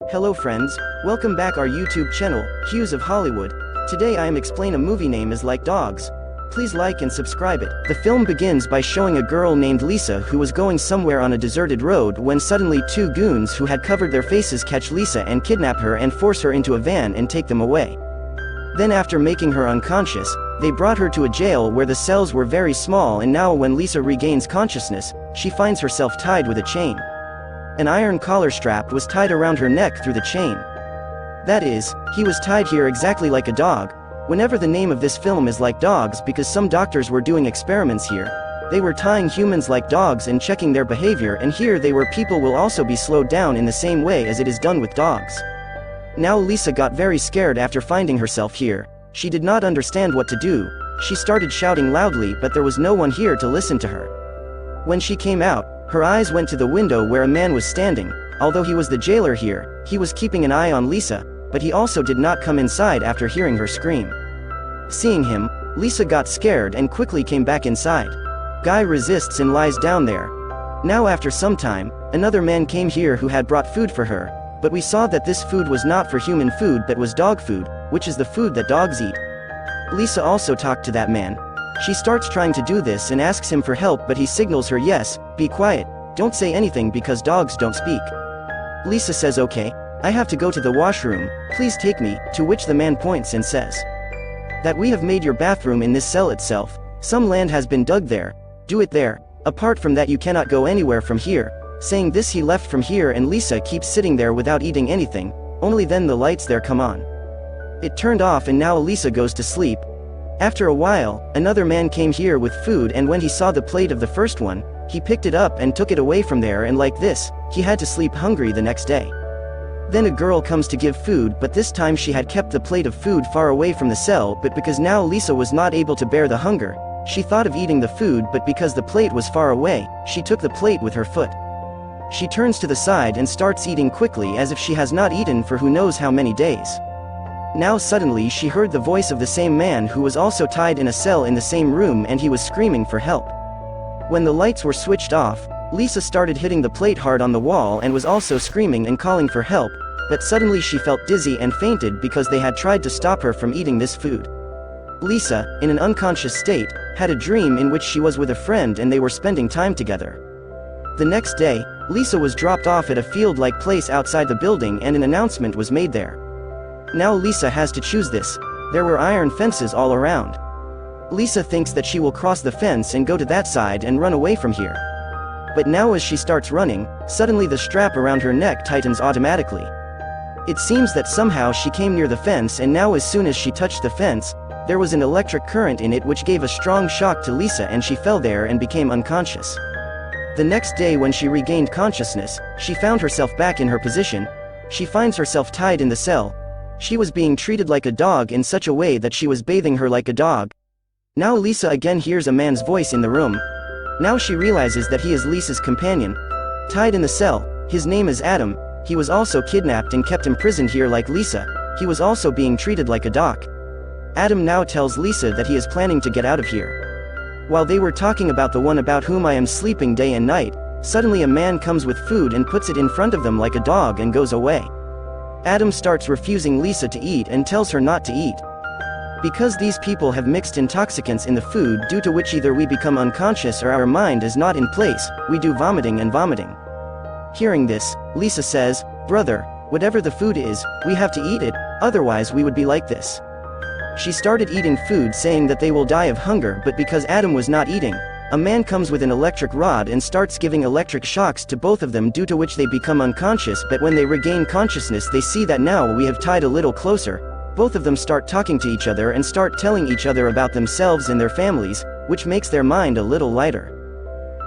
Hello friends, welcome back our YouTube channel, Hues of Hollywood. Today I am explain a movie name is Like Dogs. Please like and subscribe it. The film begins by showing a girl named Lisa who was going somewhere on a deserted road when suddenly two goons who had covered their faces catch Lisa and kidnap her and force her into a van and take them away. Then after making her unconscious, they brought her to a jail where the cells were very small, and now when Lisa regains consciousness, she finds herself tied with a chain. An iron collar strap was tied around her neck through the chain. That is, he was tied here exactly like a dog. Whenever the name of this film is Like Dogs because some doctors were doing experiments here. They were tying humans like dogs and checking their behavior, and here they were people will also be slowed down in the same way as it is done with dogs. Now Lisa got very scared after finding herself here. She did not understand what to do. She started shouting loudly, but there was no one here to listen to her. When she came out, her eyes went to the window where a man was standing. Although he was the jailer here, he was keeping an eye on Lisa, but he also did not come inside after hearing her scream. Seeing him, Lisa got scared and quickly came back inside. Guy resists and lies down there. Now after some time, another man came here who had brought food for her, but we saw that this food was not for human food but was dog food, which is the food that dogs eat. Lisa also talked to that man. She starts trying to do this and asks him for help, but he signals her, yes, be quiet, don't say anything because dogs don't speak. Lisa says okay, I have to go to the washroom, please take me, to which the man points and says that we have made your bathroom in this cell itself. Some land has been dug there, do it there, apart from that you cannot go anywhere from here. Saying this he left from here and Lisa keeps sitting there without eating anything, only then the lights there come on. It turned off and now Lisa goes to sleep. After a while, another man came here with food, and when he saw the plate of the first one, he picked it up and took it away from there, and like this, he had to sleep hungry the next day. Then a girl comes to give food, but this time she had kept the plate of food far away from the cell, but because now Lisa was not able to bear the hunger, she thought of eating the food, but because the plate was far away, she took the plate with her foot. She turns to the side and starts eating quickly as if she has not eaten for who knows how many days. Now suddenly she heard the voice of the same man who was also tied in a cell in the same room, and he was screaming for help. When the lights were switched off, Lisa started hitting the plate hard on the wall and was also screaming and calling for help, but suddenly she felt dizzy and fainted because they had tried to stop her from eating this food. Lisa, in an unconscious state, had a dream in which she was with a friend and they were spending time together. The next day, Lisa was dropped off at a field-like place outside the building and an announcement was made there. Now Lisa has to choose this. There were iron fences all around. Lisa thinks that she will cross the fence and go to that side and run away from here. But now as she starts running, suddenly the strap around her neck tightens automatically. It seems that somehow she came near the fence, and now as soon as she touched the fence, there was an electric current in it which gave a strong shock to Lisa and she fell there and became unconscious. The next day when she regained consciousness, she found herself back in her position. She finds herself tied in the cell. She was being treated like a dog in such a way that she was bathing her like a dog. Now Lisa again hears a man's voice in the room. Now she realizes that he is Lisa's companion. Tied in the cell, his name is Adam. He was also kidnapped and kept imprisoned here like Lisa. He was also being treated like a dog. Adam now tells Lisa that he is planning to get out of here. While they were talking about the one about whom I am sleeping day and night, suddenly a man comes with food and puts it in front of them like a dog and goes away. Adam starts refusing Lisa to eat and tells her not to eat. Because these people have mixed intoxicants in the food, due to which either we become unconscious or our mind is not in place, we do vomiting and vomiting. Hearing this, Lisa says, "Brother, whatever the food is, we have to eat it, otherwise we would be like this." She started eating food saying that they will die of hunger, but because Adam was not eating, a man comes with an electric rod and starts giving electric shocks to both of them, due to which they become unconscious, but when they regain consciousness they see that now we have tied a little closer. Both of them start talking to each other and start telling each other about themselves and their families, which makes their mind a little lighter.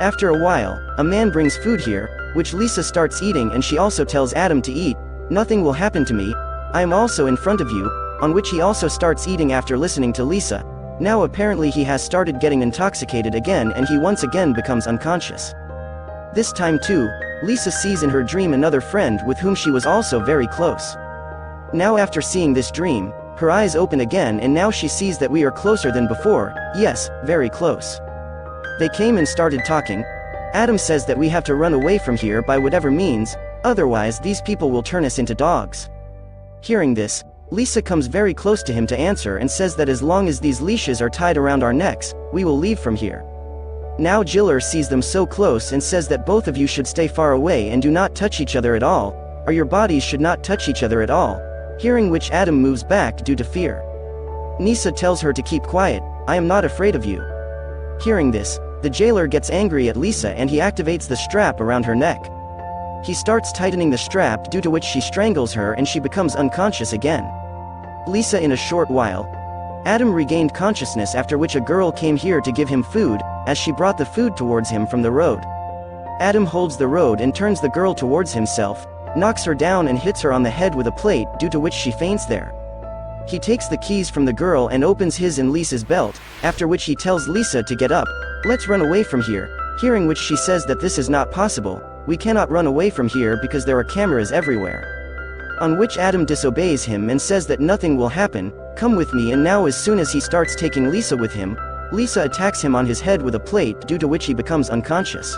After a while, a man brings food here, which Lisa starts eating, and she also tells Adam to eat. "Nothing will happen to me, I am also in front of you," on which he also starts eating after listening to Lisa. Now apparently he has started getting intoxicated again and he once again becomes unconscious. This time too, Lisa sees in her dream another friend with whom she was also very close. Now after seeing this dream, her eyes open again and now she sees that we are closer than before, yes, very close. They came and started talking. Adam says that we have to run away from here by whatever means, Otherwise, these people will turn us into dogs." Hearing this, Lisa comes very close to him to answer and says that as long as these leashes are tied around our necks, we will leave from here. Now Jiller sees them so close and says that both of you should stay far away and do not touch each other at all, or your bodies should not touch each other at all, hearing which Adam moves back due to fear. Nisa tells her to keep quiet, "I am not afraid of you." Hearing this, the jailer gets angry at Lisa and he activates the strap around her neck. He starts tightening the strap due to which she strangles her and she becomes unconscious again. Lisa in a short while. Adam regained consciousness after which a girl came here to give him food, as she brought the food towards him from the road. Adam holds the road and turns the girl towards himself, knocks her down and hits her on the head with a plate due to which she faints there. He takes the keys from the girl and opens his and Lisa's belt, after which he tells Lisa to get up, "Let's run away from here," hearing which she says that this is not possible, "We cannot run away from here because there are cameras everywhere." On which Adam disobeys him and says that nothing will happen, "Come with me," and now as soon as he starts taking Lisa with him, Lisa attacks him on his head with a plate due to which he becomes unconscious.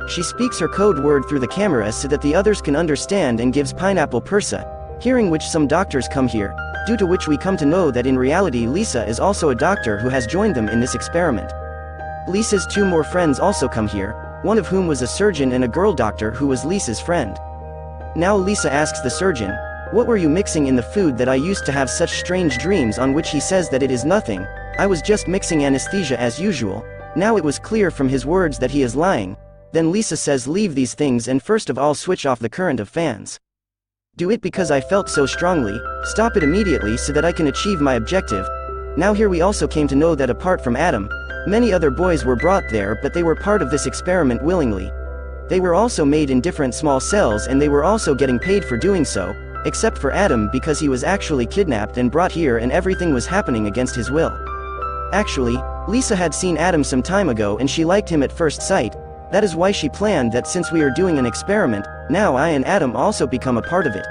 She speaks her code word through the camera so that the others can understand and gives pineapple persa, hearing which some doctors come here, due to which we come to know that in reality Lisa is also a doctor who has joined them in this experiment. Lisa's two more friends also come here, one of whom was a surgeon and a girl doctor who was Lisa's friend. Now Lisa asks the surgeon, "What were you mixing in the food that I used to have such strange dreams?" On which he says that it is nothing, "I was just mixing anesthesia as usual." Now it was clear from his words that he is lying. Then Lisa says, "Leave these things and first of all switch off the current of fans. Do it because I felt so strongly, stop it immediately so that I can achieve my objective." Now here we also came to know that apart from Adam, many other boys were brought there, but they were part of this experiment willingly. They were also made in different small cells and they were also getting paid for doing so, except for Adam because he was actually kidnapped and brought here and everything was happening against his will. Actually, Lisa had seen Adam some time ago and she liked him at first sight. That is why she planned that since we are doing an experiment, now I and Adam also become a part of it.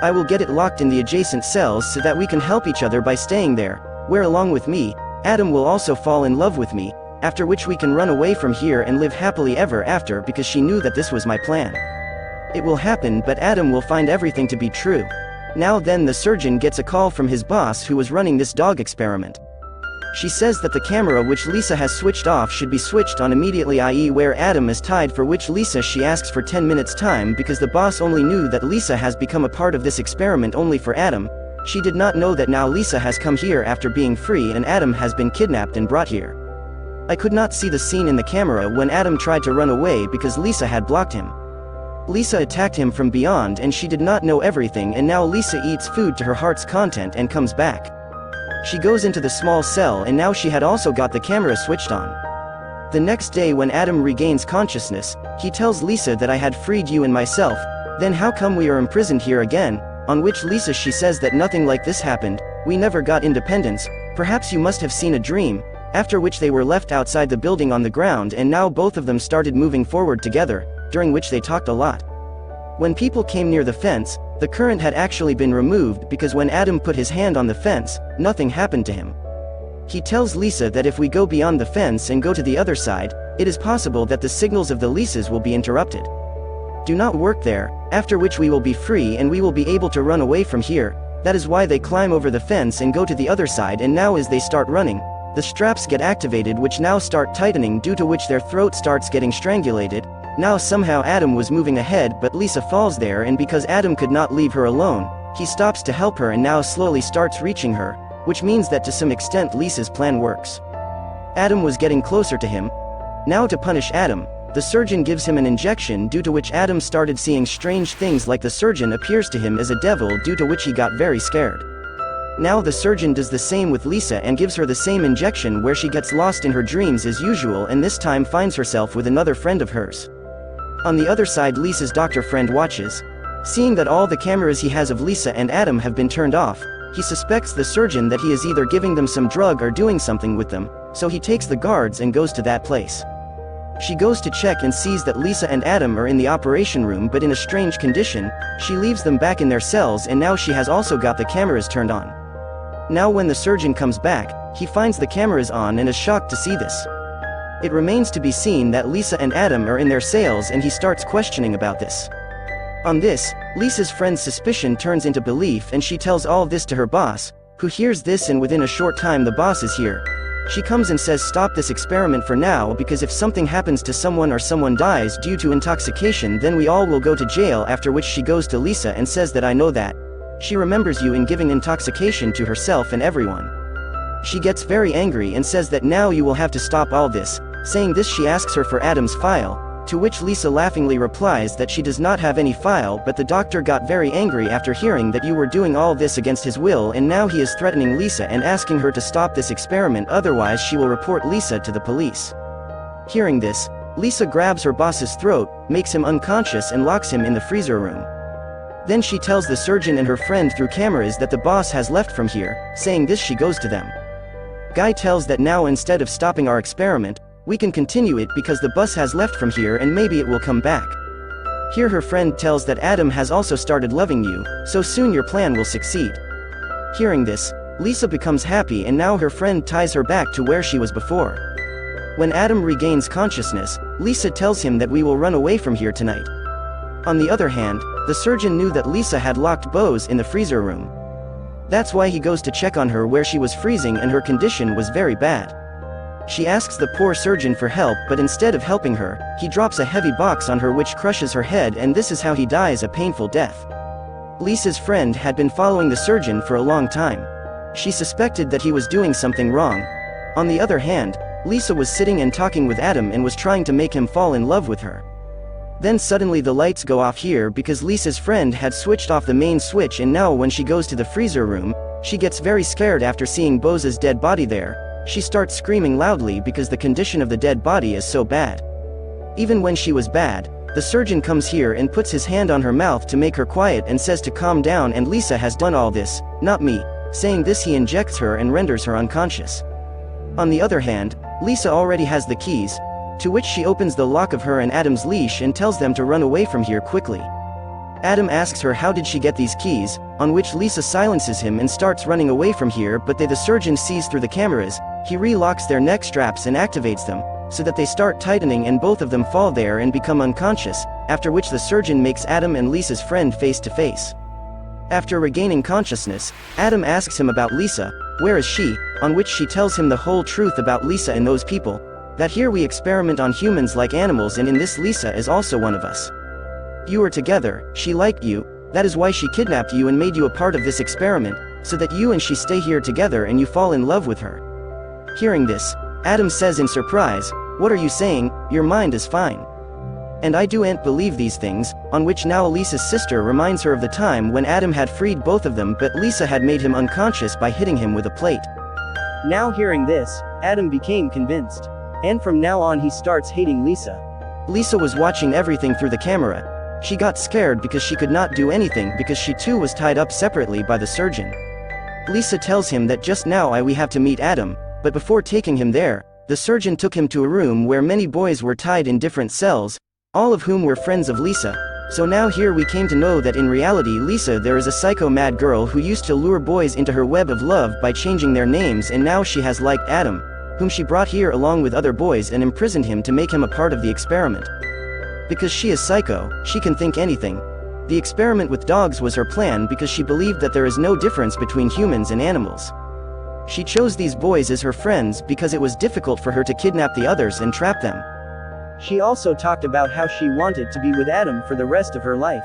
I will get it locked in the adjacent cells so that we can help each other by staying there, where along with me, Adam will also fall in love with me, after which we can run away from here and live happily ever after because she knew that this was my plan. It will happen, but Adam will find everything to be true. Now then the surgeon gets a call from his boss who was running this dog experiment. She says that the camera which Lisa has switched off should be switched on immediately, i.e. where Adam is tied, for which Lisa she asks for 10 minutes time because the boss only knew that Lisa has become a part of this experiment only for Adam. She did not know that now Lisa has come here after being free and Adam has been kidnapped and brought here. I could not see the scene in the camera when Adam tried to run away because Lisa had blocked him. Lisa attacked him from beyond and she did not know everything, and now Lisa eats food to her heart's content and comes back. She goes into the small cell and now she had also got the camera switched on. The next day when Adam regains consciousness, he tells Lisa that I had freed you and myself, then how come we are imprisoned here again? On which Lisa she says that nothing like this happened, we never got independence, perhaps you must have seen a dream, after which they were left outside the building on the ground and now both of them started moving forward together, during which they talked a lot. When people came near the fence, the current had actually been removed because when Adam put his hand on the fence, nothing happened to him. He tells Lisa that if we go beyond the fence and go to the other side, it is possible that the signals of the leases will be interrupted. Do not work there, after which we will be free and we will be able to run away from here. That is why they climb over the fence and go to the other side, and now as they start running, the straps get activated which now start tightening due to which their throat starts getting strangulated. Now somehow Adam was moving ahead but Lisa falls there, and because Adam could not leave her alone, he stops to help her and now slowly starts reaching her, which means that to some extent Lisa's plan works. Adam was getting closer to him. Now to punish Adam, the surgeon gives him an injection due to which Adam started seeing strange things like the surgeon appears to him as a devil, due to which he got very scared. Now the surgeon does the same with Lisa and gives her the same injection where she gets lost in her dreams as usual and this time finds herself with another friend of hers. On the other side Lisa's doctor friend watches. Seeing that all the cameras he has of Lisa and Adam have been turned off, he suspects the surgeon that he is either giving them some drug or doing something with them, so he takes the guards and goes to that place. She goes to check and sees that Lisa and Adam are in the operation room but in a strange condition. She leaves them back in their cells and now she has also got the cameras turned on. Now when the surgeon comes back, he finds the cameras on and is shocked to see this. It remains to be seen that Lisa and Adam are in their cells and he starts questioning about this. On this, Lisa's friend's suspicion turns into belief and she tells all this to her boss, who hears this, and within a short time the boss is here. She comes and says stop this experiment for now, because if something happens to someone or someone dies due to intoxication then we all will go to jail, after which she goes to Lisa and says that I know that. She remembers you in giving intoxication to herself and everyone. She gets very angry and says that now you will have to stop all this. Saying this she asks her for Adam's file, to which Lisa laughingly replies that she does not have any file, but the doctor got very angry after hearing that you were doing all this against his will, and now he is threatening Lisa and asking her to stop this experiment, otherwise she will report Lisa to the police. Hearing this, Lisa grabs her boss's throat, makes him unconscious and locks him in the freezer room. Then she tells the surgeon and her friend through cameras that the boss has left from here. Saying this she goes to them. Guy tells that now instead of stopping our experiment, we can continue it because the bus has left from here and maybe it will come back. Here her friend tells that Adam has also started loving you, so soon your plan will succeed. Hearing this, Lisa becomes happy and now her friend ties her back to where she was before. When Adam regains consciousness, Lisa tells him that we will run away from here tonight. On the other hand, the surgeon knew that Lisa had locked Bose in the freezer room. That's why he goes to check on her where she was freezing and her condition was very bad. She asks the poor surgeon for help, but instead of helping her, he drops a heavy box on her which crushes her head, and this is how he dies a painful death. Lisa's friend had been following the surgeon for a long time. She suspected that he was doing something wrong. On the other hand, Lisa was sitting and talking with Adam and was trying to make him fall in love with her. Then suddenly the lights go off here because Lisa's friend had switched off the main switch, and now when she goes to the freezer room, she gets very scared after seeing Bose's dead body there. She starts screaming loudly because the condition of the dead body is so bad. Even when she was bad, the surgeon comes here and puts his hand on her mouth to make her quiet and says to calm down, and Lisa has done all this, not me. Saying this he injects her and renders her unconscious. On the other hand, Lisa already has the keys, to which she opens the lock of her and Adam's leash and tells them to run away from here quickly. Adam asks her how did she get these keys, on which Lisa silences him and starts running away from here, but the surgeon sees through the cameras. He relocks their neck straps and activates them, so that they start tightening and both of them fall there and become unconscious, after which the surgeon makes Adam and Lisa's friend face to face. After regaining consciousness, Adam asks him about Lisa, where is she, on which she tells him the whole truth about Lisa and those people, that here we experiment on humans like animals, and in this Lisa is also one of us. You were together, she liked you, that is why she kidnapped you and made you a part of this experiment, so that you and she stay here together and you fall in love with her. Hearing this, Adam says in surprise, what are you saying, your mind is fine. And I don't believe these things, on which now Lisa's sister reminds her of the time when Adam had freed both of them, but Lisa had made him unconscious by hitting him with a plate. Now hearing this, Adam became convinced. And from now on he starts hating Lisa. Lisa was watching everything through the camera. She got scared because she could not do anything because she too was tied up separately by the surgeon. Lisa tells him that just now we have to meet Adam, but before taking him there, the surgeon took him to a room where many boys were tied in different cells, all of whom were friends of Lisa. So now here we came to know that in reality Lisa there is a psycho mad girl who used to lure boys into her web of love by changing their names, and now she has liked Adam, whom she brought here along with other boys and imprisoned him to make him a part of the experiment. Because she is psycho, she can think anything. The experiment with dogs was her plan because she believed that there is no difference between humans and animals. She chose these boys as her friends because it was difficult for her to kidnap the others and trap them. She also talked about how she wanted to be with Adam for the rest of her life.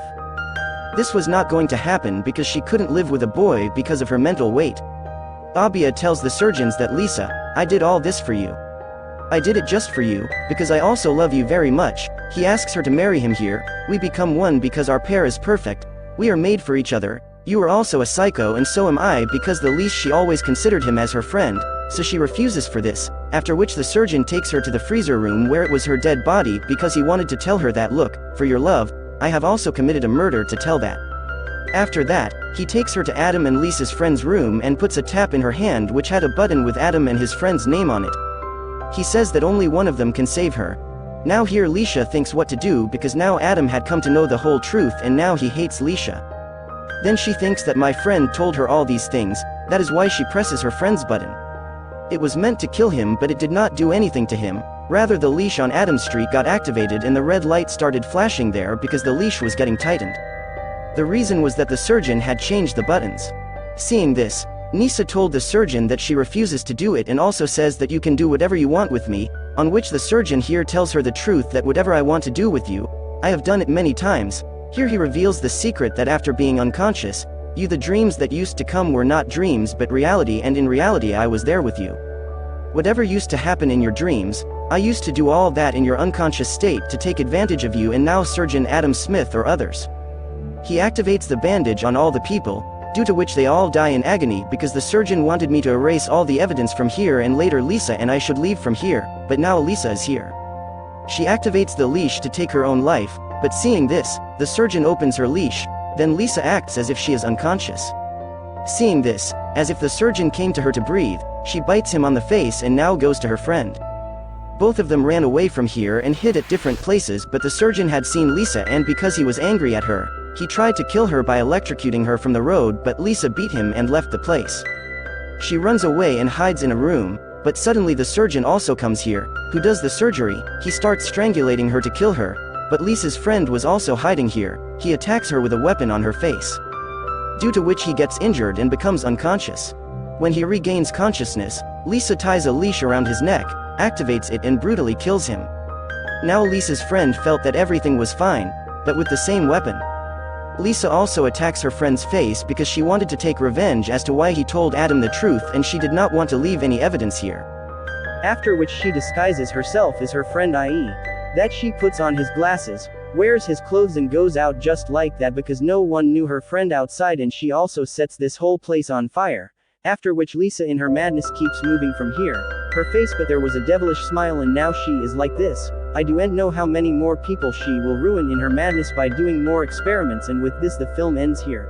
This was not going to happen because she couldn't live with a boy because of her mental weight. Abia tells the surgeons that Lisa, I did all this for you. I did it just for you, because I also love you very much. He asks her to marry him here. We become one because our pair is perfect. We are made for each other. You are also a psycho and so am I, because the least she always considered him as her friend, so she refuses for this, after which the surgeon takes her to the freezer room where it was her dead body because he wanted to tell her that look, for your love, I have also committed a murder to tell that. After that, he takes her to Adam and Lisa's friend's room and puts a tap in her hand which had a button with Adam and his friend's name on it. He says that only one of them can save her. Now here Lisa thinks what to do because now Adam had come to know the whole truth and now he hates Lisa. Then she thinks that my friend told her all these things, that is why she presses her friend's button. It was meant to kill him but it did not do anything to him, rather the leash on Adam Street got activated and the red light started flashing there because the leash was getting tightened. The reason was that the surgeon had changed the buttons. Seeing this, Nisa told the surgeon that she refuses to do it and also says that you can do whatever you want with me, on which the surgeon here tells her the truth that whatever I want to do with you, I have done it many times. Here he reveals the secret that after being unconscious, the dreams that used to come were not dreams but reality, and in reality I was there with you. Whatever used to happen in your dreams, I used to do all that in your unconscious state to take advantage of you and now Surgeon Adam Smith or others. He activates the bandage on all the people, due to which they all die in agony because the surgeon wanted me to erase all the evidence from here and later Lisa and I should leave from here, but now Lisa is here. She activates the leash to take her own life, but seeing this, the surgeon opens her leash, then Lisa acts as if she is unconscious. Seeing this, as if the surgeon came to her to breathe, she bites him on the face and now goes to her friend. Both of them ran away from here and hid at different places, but the surgeon had seen Lisa and because he was angry at her, he tried to kill her by electrocuting her from the road, but Lisa beat him and left the place. She runs away and hides in a room, but suddenly the surgeon also comes here, who does the surgery. He starts strangulating her to kill her, but Lisa's friend was also hiding here. He attacks her with a weapon on her face, due to which he gets injured and becomes unconscious. When he regains consciousness, Lisa ties a leash around his neck, activates it and brutally kills him. Now Lisa's friend felt that everything was fine, but with the same weapon. Lisa also attacks her friend's face because she wanted to take revenge as to why he told Adam the truth and she did not want to leave any evidence here. After which she disguises herself as her friend, i.e., that she puts on his glasses, wears his clothes and goes out just like that because no one knew her friend outside, and she also sets this whole place on fire. After which Lisa in her madness keeps moving from here, her face, but there was a devilish smile and now she is like this. I don't know how many more people she will ruin in her madness by doing more experiments, and with this the film ends here.